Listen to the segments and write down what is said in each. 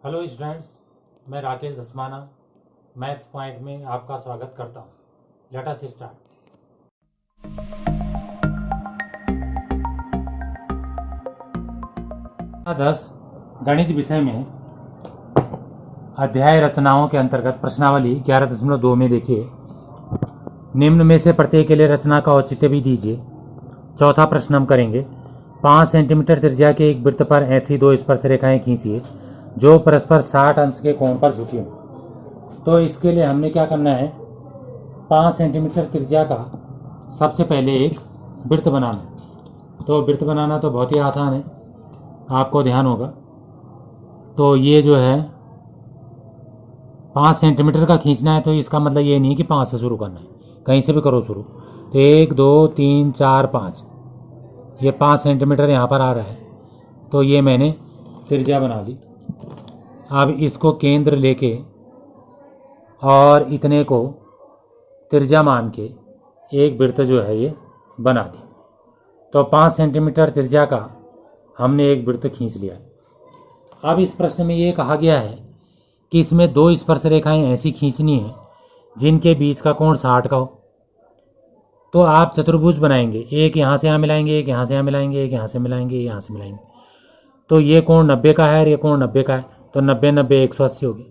Hello students, मैं Rakesh Dhasmana maths point में आपका स्वागत करता हूँ। Let us start. दस गणित विषय में अध्याय रचनाओं के अंतर्गत प्रश्नावली 11.2 में देखिए, निम्न में से प्रत्येक के लिए रचना का औचित्य भी दीजिए। चौथा प्रश्न हम करेंगे, 5 सेंटीमीटर त्रिज्या के एक वृत्त पर ऐसी दो स्पर्श रेखाएं खींचिए जो परस्पर 60 अंश के कोण पर झुकी हों। तो इसके लिए हमने क्या करना है, 5 सेंटीमीटर त्रिज्या का सबसे पहले एक वृत्त बनाना है। तो वृत्त बनाना तो बहुत ही आसान है, आपको ध्यान होगा। तो ये जो है 5 सेंटीमीटर का खींचना है, तो इसका मतलब ये नहीं कि 5 से शुरू करना है, कहीं से भी करो शुरू। तो 1 2 3 4 5, ये 5 सेंटीमीटर यहाँ पर आ रहा है। तो ये मैंने त्रिज्या बना ली। अब इसको केंद्र लेके और इतने को त्रिज्या मान के एक वृत्त जो है ये बना दी। तो 5 सेंटीमीटर त्रिज्या का हमने एक वृत्त खींच लिया। अब इस प्रश्न में ये कहा गया है कि इसमें दो स्पर्श रेखाएं ऐसी खींचनी है जिनके बीच का कोण 60 का हो। तो आप चतुर्भुज बनाएंगे, एक यहाँ से यहाँ मिलाएंगे, एक यहाँ से यहाँ मिलाएंगे, एक यहाँ से मिलाएंगे, यहाँ से मिलाएंगे। तो ये कोण 90 का है और ये कोण 90 का है, तो 90 90 180 हो गया।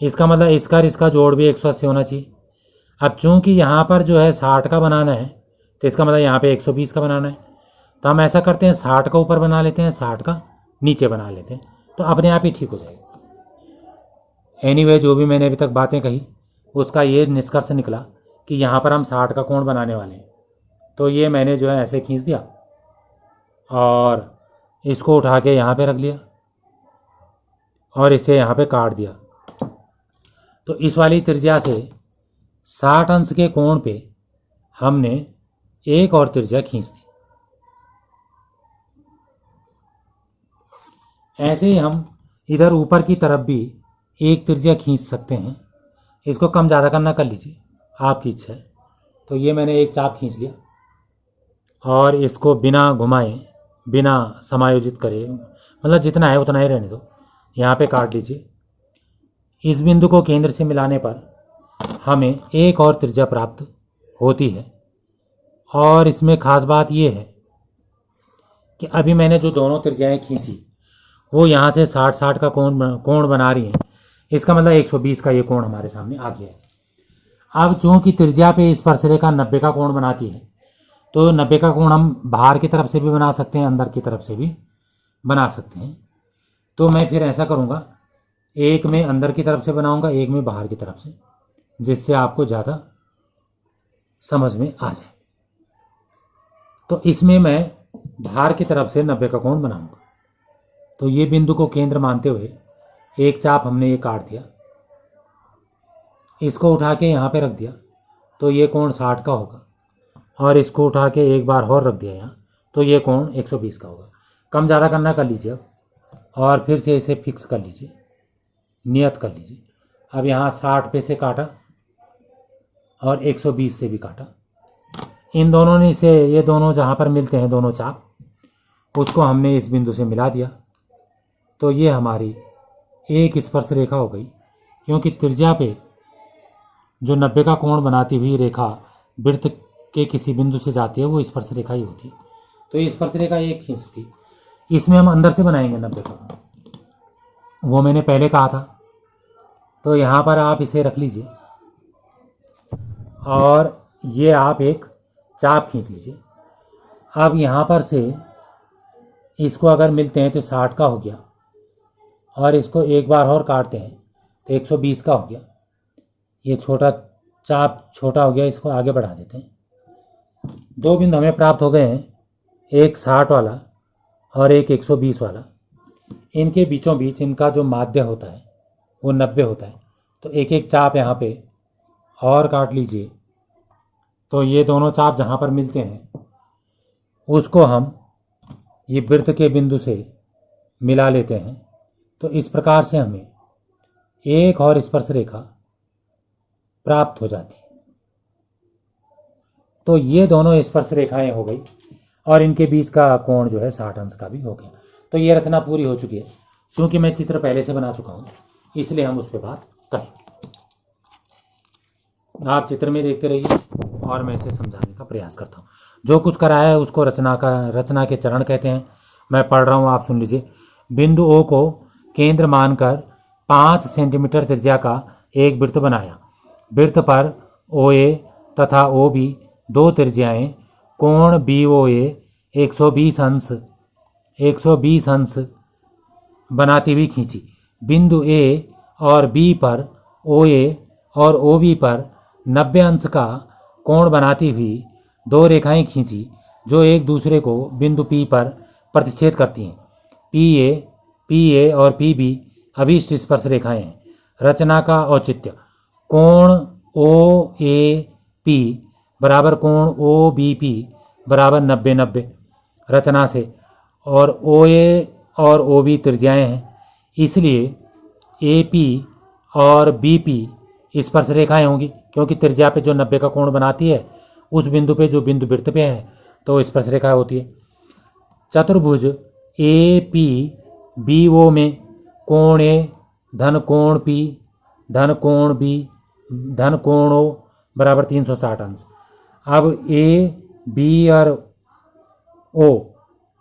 इसका मतलब इसका और इसका जोड़ भी 180 होना चाहिए। अब चूंकि यहाँ पर जो है 60 का बनाना है, तो इसका मतलब यहाँ पे 120 का बनाना है। तो हम ऐसा करते हैं, 60 का ऊपर बना लेते हैं, 60 का नीचे बना लेते हैं, तो अपने आप ही ठीक हो जाएगा। एनीवे, जो भी मैंने अभी तक बातें कही उसका ये निष्कर्ष निकला कि यहाँ पर हम 60 का कोण बनाने वाले हैं। तो ये मैंने जो है ऐसे खींच दिया और इसको उठा के यहाँ पे रख लिया और इसे यहाँ पे काट दिया। तो इस वाली त्रिज्या से 60 अंश के कोण पे हमने एक और त्रिज्या खींच दी। ऐसे ही हम इधर ऊपर की तरफ भी एक त्रिज्या खींच सकते हैं। इसको कम ज़्यादा करना कर लीजिए, आपकी इच्छा है। तो ये मैंने एक चाप खींच लिया और इसको बिना घुमाए, बिना समायोजित करे, मतलब जितना है उतना ही रहने दो, यहाँ पे काट लीजिए। इस बिंदु को केंद्र से मिलाने पर हमें एक और त्रिज्या प्राप्त होती है। और इसमें खास बात ये है कि अभी मैंने जो दोनों त्रिज्याएं खींची वो यहाँ से 60-60 का कोण बना रही हैं। इसका मतलब 120 का ये कोण हमारे सामने आ गया है। अब चूँकि त्रिज्या पे स्पर्शरेखा 90 का कोण बनाती है, तो 90 का कोण हम बाहर की तरफ से भी बना सकते हैं, अंदर की तरफ से भी बना सकते हैं। तो मैं फिर ऐसा करूँगा, एक में अंदर की तरफ से बनाऊँगा, एक में बाहर की तरफ से, जिससे आपको ज़्यादा समझ में आ जाए। तो इसमें मैं बाहर की तरफ से 90 का कोण बनाऊँगा। तो ये बिंदु को केंद्र मानते हुए एक चाप हमने ये काट दिया, इसको उठा के यहाँ पे रख दिया, तो ये कोण 60 का होगा। और इसको उठा के एक बार और रख दिया यहाँ, तो ये कोण 120 का होगा। कम ज़्यादा करना कर लीजिए अब, और फिर से इसे फिक्स कर लीजिए, नियत कर लीजिए। अब यहाँ 60 पे से काटा और 120 से भी काटा। इन दोनों ने से, ये दोनों जहाँ पर मिलते हैं दोनों चाप, उसको हमने इस बिंदु से मिला दिया। तो ये हमारी एक स्पर्श रेखा हो गई, क्योंकि त्रिज्या पे जो 90 का कोण बनाती हुई रेखा वृत्त के किसी बिंदु से जाती है वो स्पर्श रेखा ही होती है। तो ये स्पर्श रेखा एक खींचती। इसमें हम अंदर से बनाएंगे 90 का, वो मैंने पहले कहा था। तो यहाँ पर आप इसे रख लीजिए और ये आप एक चाप खींच लीजिए। अब यहाँ पर से इसको अगर मिलते हैं तो 60 का हो गया, और इसको एक बार और काटते हैं तो 120 का हो गया। ये छोटा चाप छोटा हो गया, इसको आगे बढ़ा देते हैं। दो बिंदु हमें प्राप्त हो गए हैं, एक 60 वाला और एक 120 वाला। इनके बीचों बीच इनका जो माध्य होता है वो 90 होता है। तो एक एक चाप यहाँ पे और काट लीजिए। तो ये दोनों चाप जहाँ पर मिलते हैं उसको हम ये वृत्त के बिंदु से मिला लेते हैं। तो इस प्रकार से हमें एक और स्पर्श रेखा प्राप्त हो जाती है। तो ये दोनों स्पर्श रेखाएं हो गई और इनके बीच का कोण जो है 60 अंश का भी हो गया। तो ये रचना पूरी हो चुकी है। क्योंकि मैं चित्र पहले से बना चुका हूँ इसलिए हम उस पर बात करें। आप चित्र में देखते रहिए और मैं इसे समझाने का प्रयास करता हूँ। जो कुछ कराया है उसको रचना के चरण कहते हैं। मैं पढ़ रहा हूँ, आप सुन लीजिए। बिंदु O को केंद्र मानकर 5 सेंटीमीटर त्रिज्या का एक वृत्त बनाया। वृत्त पर OA तथा OB दो त्रिज्याएं कोण BOA 120 अंश बनाती हुई खींची। बिंदु A और B पर OA और OB पर 90 अंश का कोण बनाती हुई दो रेखाएं खींची जो एक दूसरे को बिंदु P पर प्रतिच्छेद करती हैं। PA और PB अभीष्ट स्पर्श रेखाएं हैं। रचना का औचित्य: कोण OAP बराबर कोण OBP बराबर 90-90 रचना से, और OA और OB त्रिज्याएं हैं, इसलिए AP और BP स्पर्श रेखाएं होंगी, क्योंकि त्रिज्या पे जो 90 का कोण बनाती है उस बिंदु पे जो बिंदु वृत्त पे है तो स्पर्श रेखा होती है। चतुर्भुज APBO में कोण A धन कोण P धन कोण B धन कोण O बराबर 360 अंश। अब A B और O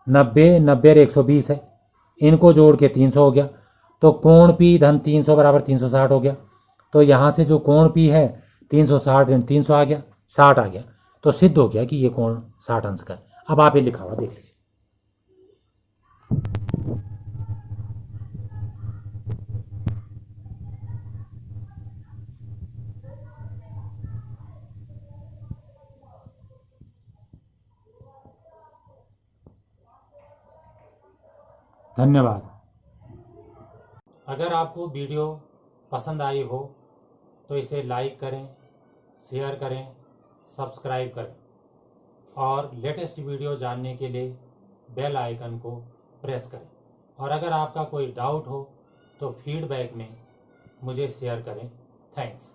90 और 120 है, इनको जोड़ के 300 हो गया, तो कोण P धन 300 बराबर 360 हो गया। तो यहाँ से जो कोण P है 360 × 300 आ गया, 60 आ गया, तो सिद्ध हो गया कि ये कोण 60 अंश का है। अब आप ये लिखा हुआ देख लीजिए। धन्यवाद। अगर आपको वीडियो पसंद आई हो तो इसे लाइक करें, शेयर करें, सब्सक्राइब करें और लेटेस्ट वीडियो जानने के लिए बेल आइकन को प्रेस करें। और अगर आपका कोई डाउट हो तो फीडबैक में मुझे शेयर करें। थैंक्स।